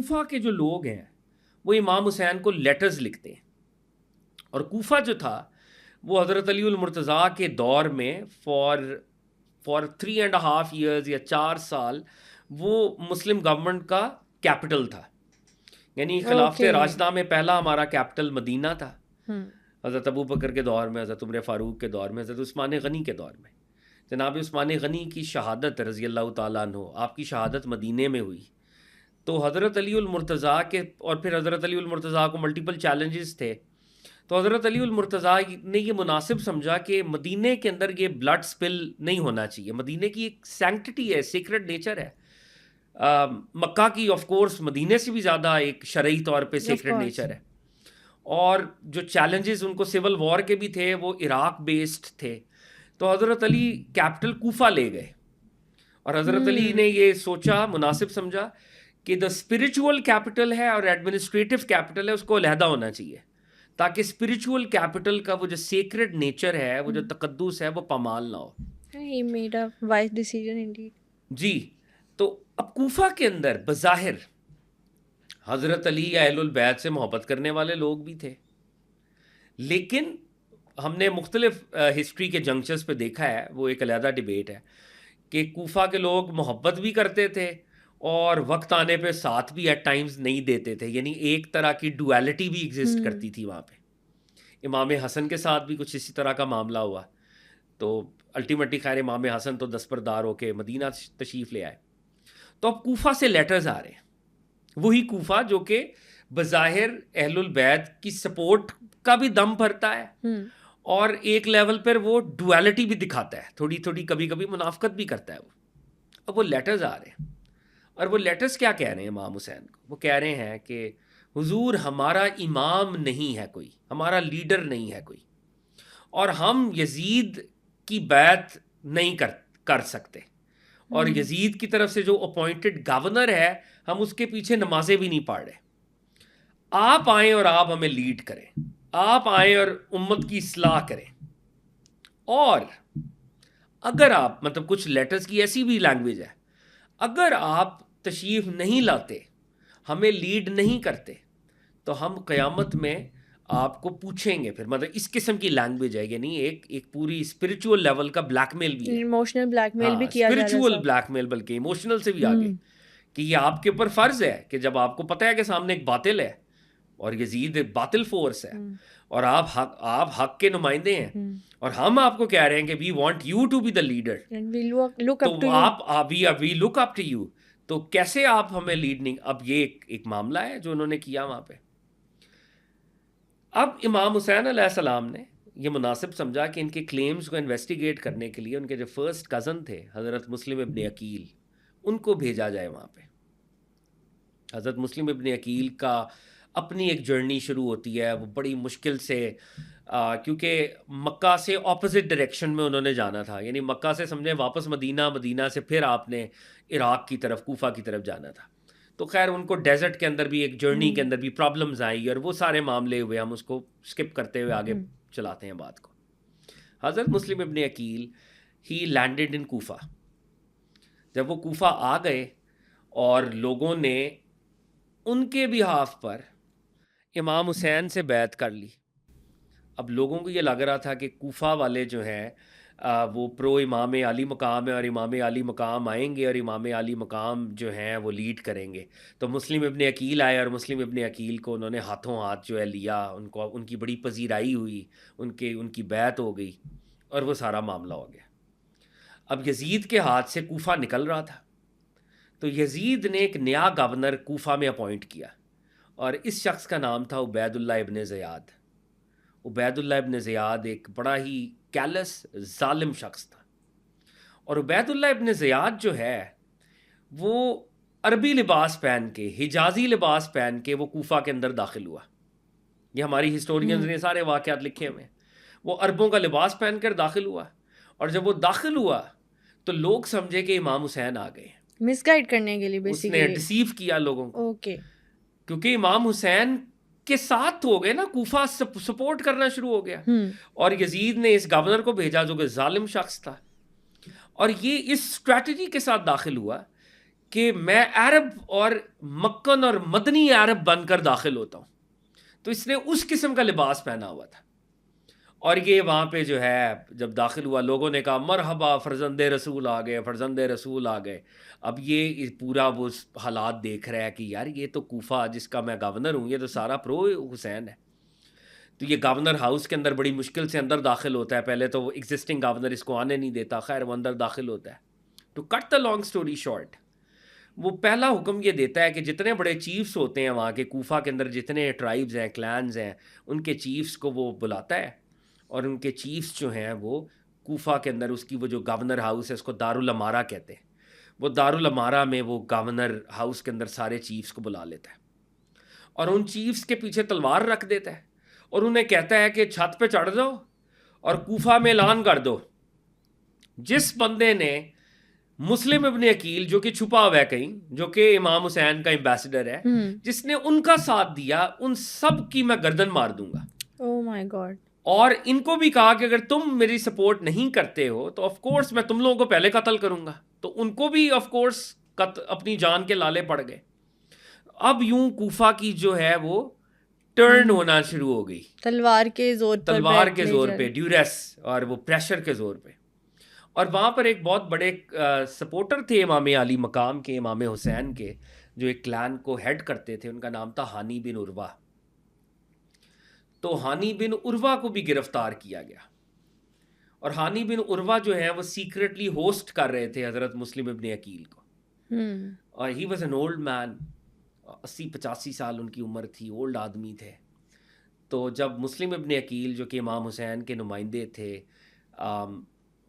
کوفہ کے جو لوگ ہیں وہ امام حسین کو لیٹرز لکھتے ہیں. اور کوفہ جو تھا وہ حضرت علی المرتضیٰ کے دور میں فار 3.5 years یا 4 سال وہ مسلم گورنمنٹ کا کیپٹل تھا. یعنی خلافت راشدہ میں پہلا ہمارا کیپٹل مدینہ تھا, حضرت ابو بکر کے دور میں, حضرت عمر فاروق کے دور میں, حضرت عثمان غنی کے دور میں. جناب عثمان غنی کی شہادت رضی اللہ تعالیٰ عنہ, آپ کی شہادت مدینے میں ہوئی. تو حضرت علی المرتضیٰ کے, اور پھر حضرت علی المرتضیٰ کو ملٹیپل چیلنجز تھے, تو حضرت علی المرتضیٰ نے یہ مناسب سمجھا کہ مدینے کے اندر یہ بلڈ سپل نہیں ہونا چاہیے. مدینے کی ایک سینکٹٹی ہے, سیکرڈ نیچر ہے. مکہ کی آف کورس مدینے سے بھی زیادہ ایک شرعی طور پہ سیکرڈ نیچر ہے. اور جو چیلنجز ان کو سول وار کے بھی تھے وہ عراق بیسڈ تھے. تو حضرت علی کیپٹل کوفہ لے گئے, اور حضرت علی نے یہ سوچا, مناسب سمجھا کہ دا اسپرچول کیپٹل ہے اور ایڈمنسٹریٹو کیپٹل ہے, اس کو علیحدہ ہونا چاہیے, تاکہ اسپرچول کیپٹل کا وہ جو سیکرڈ نیچر ہے, وہ جو تقدس ہے, وہ پامال نہ ہو. He made a wise decision indeed. جی. تو اب کوفہ کے اندر بظاہر حضرت علی یا اہل البیت سے محبت کرنے والے لوگ بھی تھے, لیکن ہم نے مختلف ہسٹری کے جنکشنز پہ دیکھا ہے, وہ ایک علیحدہ ڈیبیٹ ہے, کہ کوفہ کے لوگ محبت بھی کرتے تھے اور وقت آنے پہ ساتھ بھی ایٹ ٹائمز نہیں دیتے تھے. یعنی ایک طرح کی ڈویلٹی بھی ایگزسٹ کرتی تھی وہاں پہ. امام حسن کے ساتھ بھی کچھ اسی طرح کا معاملہ ہوا, تو الٹیمیٹلی خیر امام حسن تو دستبردار ہو کے مدینہ تشریف لے آئے. تو اب کوفہ سے لیٹرز آ رہے ہیں, وہی کوفہ جو کہ بظاہر اہل البیت کی سپورٹ کا بھی دم بھرتا ہے, اور ایک لیول پر وہ ڈویلٹی بھی دکھاتا ہے, تھوڑی تھوڑی کبھی کبھی منافقت بھی کرتا ہے وہ. اب وہ لیٹرز آ رہے ہیں, اور وہ لیٹرز کیا کہہ رہے ہیں امام حسین کو؟ وہ کہہ رہے ہیں کہ حضور ہمارا امام نہیں ہے کوئی, ہمارا لیڈر نہیں ہے کوئی, اور ہم یزید کی بیعت نہیں کر سکتے, اور یزید کی طرف سے جو اپوائنٹڈ گورنر ہے ہم اس کے پیچھے نمازیں بھی نہیں پڑھ رہے. آپ آئیں اور آپ ہمیں لیڈ کریں, آپ آئیں اور امت کی اصلاح کریں. اور اگر آپ, مطلب کچھ لیٹرز کی ایسی بھی لینگویج ہے, اگر آپ تشریف نہیں لاتے, ہمیں لیڈ نہیں کرتے, تو ہم قیامت میں آپ کو پوچھیں گے. پھر مطلب اس قسم کی لینگویج ہے, یعنی ایک پوری اسپرچول لیول کا بلیک میل بھی ہے, ایموشنل بلیک میل بھی کیا جا رہا ہے, اسپرچول بلیک میل, بلکہ ایموشنل سے بھی آگے, کہ یہ آپ کے اوپر فرض ہے کہ جب آپ کو پتہ ہے کہ سامنے ایک باطل ہے اور یزید باطل فورس ہے, اور آپ حق کے نمائندے ہیں, اور ہم آپ کو کہہ رہے ہیں کہ we want you to be the leader, تو we look up to you, تو کیسے آپ ہمیں لیڈ نہیں. اب یہ ایک معاملہ ہے جو انہوں نے کیا وہاں پہ. اب امام حسین علیہ السلام نے یہ مناسب سمجھا کہ ان کے کلیمز کو انویسٹیگیٹ کرنے کے لیے ان کے جو فرسٹ کزن تھے حضرت مسلم ابن عقیل, ان کو بھیجا جائے وہاں پہ. حضرت مسلم ابن عقیل کا اپنی ایک جرنی شروع ہوتی ہے, وہ بڑی مشکل سے, کیونکہ مکہ سے اپوزٹ ڈائریکشن میں انہوں نے جانا تھا, یعنی مکہ سے سمجھیں واپس مدینہ, مدینہ سے پھر آپ نے عراق کی طرف, کوفہ کی طرف جانا تھا. تو خیر ان کو ڈیزرٹ کے اندر بھی, ایک جرنی کے اندر بھی پرابلمز آئی, اور وہ سارے معاملے ہوئے, ہم اس کو سکپ کرتے ہوئے آگے چلاتے ہیں بات کو. حضرت مسلم ابن عقیل ہی لینڈڈ ان کوفہ. جب وہ کوفہ آ گئے اور لوگوں نے ان کے بہاف پر امام حسین سے بیعت کر لی. اب لوگوں کو یہ لگ رہا تھا کہ کوفہ والے جو ہیں وہ پرو امام علی مقام ہے, اور امام علی مقام آئیں گے اور امام علی مقام جو ہیں وہ لیڈ کریں گے. تو مسلم ابن عقیل آئے, اور مسلم ابن عقیل کو انہوں نے ہاتھوں ہاتھ جو ہے لیا, ان کی بڑی پذیرائی ہوئی, ان کی بیعت ہو گئی, اور وہ سارا معاملہ ہو گیا. اب یزید کے ہاتھ سے کوفہ نکل رہا تھا, تو یزید نے ایک نیا گورنر کوفہ میں اپوائنٹ کیا, اور اس شخص کا نام تھا عبید اللہ ابن زیاد. عبید اللہ ابن زیاد ایک بڑا ہی کیلس ظالم شخص تھا. اور عبید اللہ ابن زیاد جو ہے وہ عربی لباس پہن کے, حجازی لباس پہن کے وہ کوفہ کے اندر داخل ہوا. یہ ہماری ہسٹورینز نے سارے واقعات لکھے ہوئے ہیں. وہ عربوں کا لباس پہن کر داخل ہوا, اور جب وہ داخل ہوا تو لوگ سمجھے کہ امام حسین آ گئے, مس گائیڈ کرنے کے لیے بیسیکلی, اس نے ڈیسیو کیا لوگوں کو. اوکے, کیونکہ امام حسین کے ساتھ ہو گئے نا, کوفہ سپورٹ کرنا شروع ہو گیا, اور یزید نے اس گورنر کو بھیجا جو کہ ظالم شخص تھا, اور یہ اس اسٹریٹجی کے ساتھ داخل ہوا کہ میں عرب اور مکن اور مدنی عرب بن کر داخل ہوتا ہوں. تو اس نے اس قسم کا لباس پہنا ہوا تھا. اور یہ وہاں پہ جو ہے جب داخل ہوا لوگوں نے کہا مرحبا فرزند رسول آ گئے، فرزند رسول آ گئے. اب یہ پورا وہ حالات دیکھ رہا ہے کہ یار یہ تو کوفہ جس کا میں گورنر ہوں یہ تو سارا پرو حسین ہے. تو یہ گورنر ہاؤس کے اندر بڑی مشکل سے اندر داخل ہوتا ہے. پہلے تو وہ ایگزسٹنگ گورنر اس کو آنے نہیں دیتا، خیر وہ اندر داخل ہوتا ہے. To cut the long story short, وہ پہلا حکم یہ دیتا ہے کہ جتنے بڑے چیفز ہوتے ہیں وہاں کے کوفہ کے اندر، جتنے ٹرائبز ہیں، کلانز ہیں، ان کے چیفز کو وہ بلاتا ہے. اور ان کے چیفز جو ہیں وہ کوفہ کے اندر اس کی وہ جو گورنر ہاؤس ہے اس کو دارالامارہ کہتے ہیں. وہ دارالامارہ میں وہ گورنر ہاؤس کے اندر سارے چیفز کو بلا لیتا ہے اور ان چیفز کے پیچھے تلوار رکھ دیتا ہے اور انہیں کہتا ہے کہ چھت پہ چڑھ جاؤ اور کوفہ میں اعلان کر دو جس بندے نے مسلم ابن عقیل جو کہ چھپا ہوا ہے کہیں، جو کہ امام حسین کا ایمبیسڈر ہے، جس نے ان کا ساتھ دیا، ان سب کی میں گردن مار دوں گا. او مائی گاڈ. اور ان کو بھی کہا کہ اگر تم میری سپورٹ نہیں کرتے ہو تو آف کورس میں تم لوگوں کو پہلے قتل کروں گا. تو ان کو بھی آف کورس اپنی جان کے لالے پڑ گئے. اب یوں کوفہ کی جو ہے وہ ٹرن ہونا شروع ہو گئی تلوار کے زور پہ ڈیوریس اور وہ پریشر کے زور پہ. اور وہاں پر ایک بہت بڑے سپورٹر تھے امام علی مقام کے، امام حسین کے، جو ایک کلان کو ہیڈ کرتے تھے. ان کا نام تھا ہانی بن عروہ. تو ہانی بن عروہ کو بھی گرفتار کیا گیا اور ہانی بن عروہ جو ہے وہ سیکریٹلی ہوسٹ کر رہے تھے حضرت مسلم ابن عقیل کو. اور he was an old man, 80-85 سال ان کی عمر تھی، اولڈ آدمی تھے. تو جب مسلم ابن عقیل جو کہ امام حسین کے نمائندے تھے،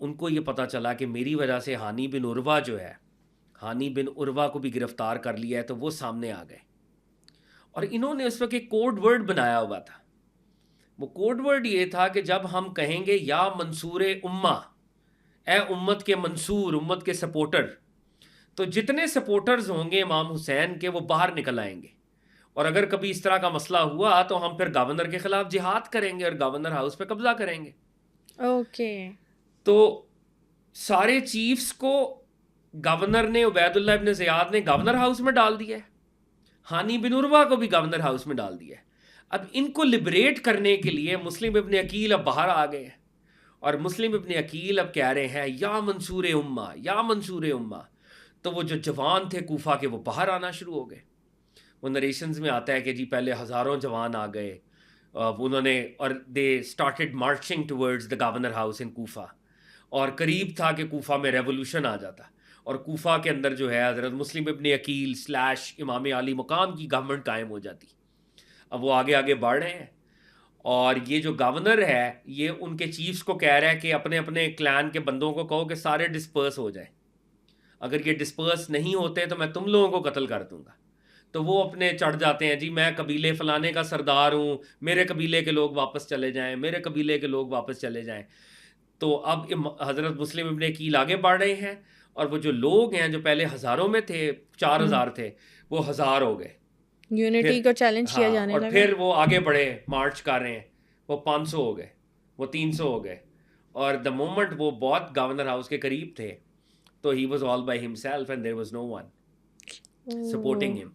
ان کو یہ پتہ چلا کہ میری وجہ سے ہانی بن عروہ جو ہے، ہانی بن عروہ کو بھی گرفتار کر لیا ہے، تو وہ سامنے آ گئے. اور انہوں نے اس وقت ایک کوڈ ورڈ بنایا ہوا تھا. وہ کوڈ ورڈ یہ تھا کہ جب ہم کہیں گے یا منصور امہ، اے امت کے منصور، امت کے سپورٹر، تو جتنے سپورٹرز ہوں گے امام حسین کے وہ باہر نکل آئیں گے. اور اگر کبھی اس طرح کا مسئلہ ہوا تو ہم پھر گورنر کے خلاف جہاد کریں گے اور گورنر ہاؤس پہ قبضہ کریں گے. اوکے. تو سارے چیفز کو گورنر نے، عبید اللہ ابن زیاد نے گورنر ہاؤس میں ڈال دیا ہے، ہانی بن عروہ کو بھی گورنر ہاؤس میں ڈال دیا ہے. اب ان کو لبریٹ کرنے کے لیے مسلم ابن عقیل اب باہر آ گئے ہیں اور مسلم ابن عقیل اب کہہ رہے ہیں یا منصور امہ، یا منصور امہ. تو وہ جو جوان تھے کوفہ کے وہ باہر آنا شروع ہو گئے. وہ نریشنز میں آتا ہے کہ جی پہلے ہزاروں جوان آ گئے انہوں نے، اور they started marching towards the governor house in Kufa. اور قریب تھا کہ کوفہ میں ریولوشن آ جاتا اور کوفہ کے اندر جو ہے حضرت مسلم ابن عقیل / امام علی مقام کی گورنمنٹ قائم ہو جاتی. اب وہ آگے آگے بڑھ رہے ہیں اور یہ جو گورنر ہے یہ ان کے چیفز کو کہہ رہا ہے کہ اپنے اپنے کلان کے بندوں کو کہو کہ سارے ڈسپرس ہو جائیں. اگر یہ ڈسپرس نہیں ہوتے تو میں تم لوگوں کو قتل کر دوں گا. تو وہ اپنے چڑھ جاتے ہیں، جی میں قبیلے فلانے کا سردار ہوں، میرے قبیلے کے لوگ واپس چلے جائیں، میرے قبیلے کے لوگ واپس چلے جائیں. تو اب حضرت مسلم ابن عقیل آگے بڑھ رہے ہیں اور وہ جو لوگ ہیں جو پہلے ہزاروں میں تھے، 4000 تھے، وہ 1000 ہو گئے. یونٹی کو چیلنج کیا جانے لگا. اور پھر وہ آگے بڑھے، مارچ کر رہے ہیں، وہ 500 ہو گئے، وہ 300 ہو گئے. اور دا مومنٹ وہ بہت گورنر ہاؤس کے قریب تھے تو he was all by himself and there was no one supporting ہم.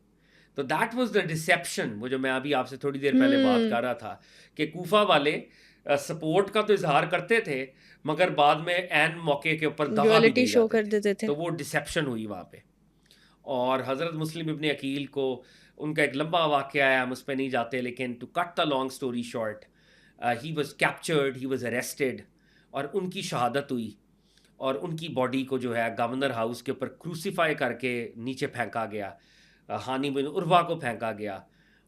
تو دیٹ واز دا ڈسیپشن، وہ جو میں ابھی آپ سے تھوڑی دیر پہلے بات کر رہا تھا کہ کوفہ والے سپورٹ کا تو اظہار کرتے تھے مگر بعد میں عین موقع کے اوپر دغا بھی شو کر دیتے تھے. تو وہ ڈسیپشن ہوئی وہاں پہ. اور حضرت مسلم ابن عقیل کو ان کا ایک لمبا واقعہ ہے، ہم اس پہ نہیں جاتے، لیکن to cut the long story short, he was captured, he was arrested اور ان کی شہادت ہوئی. اور ان کی باڈی کو جو ہے گورنر ہاؤس کے اوپر کروسیفائی کر کے نیچے پھینکا گیا، ہانی بن عروہ کو پھینکا گیا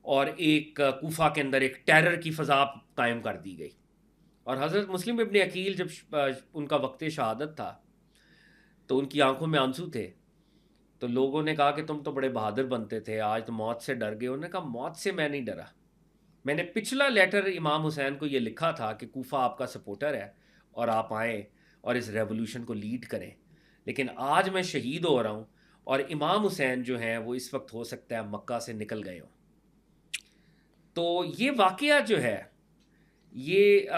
اور ایک کوفہ کے اندر ایک ٹیرر کی فضا قائم کر دی گئی. اور حضرت مسلم ابن عقیل جب ان کا وقت شہادت تھا تو ان کی آنکھوں میں آنسو تھے. تو لوگوں نے کہا کہ تم تو بڑے بہادر بنتے تھے، آج تو موت سے ڈر گئے. انہوں نے کہا موت سے میں نہیں ڈرا، میں نے پچھلا لیٹر امام حسین کو یہ لکھا تھا کہ کوفہ آپ کا سپورٹر ہے اور آپ آئیں اور اس ریولوشن کو لیڈ کریں، لیکن آج میں شہید ہو رہا ہوں اور امام حسین جو ہیں وہ اس وقت ہو سکتا ہے مکہ سے نکل گئے ہوں. تو یہ واقعہ جو ہے یہ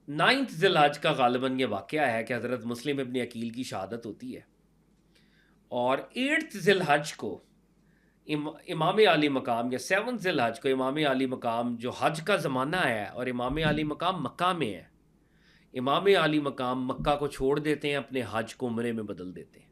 9 ذی الحج کا غالباً یہ واقعہ ہے کہ حضرت مسلم ابن عقیل کی شہادت ہوتی ہے. اور 8 ذی الحج کو امام عالی مقام یا 7 ذی الحج کو امام عالی مقام جو حج کا زمانہ ہے اور امام عالی مقام مکہ میں ہے، امام عالی مقام مکہ کو چھوڑ دیتے ہیں، اپنے حج کو عمرے میں بدل دیتے ہیں.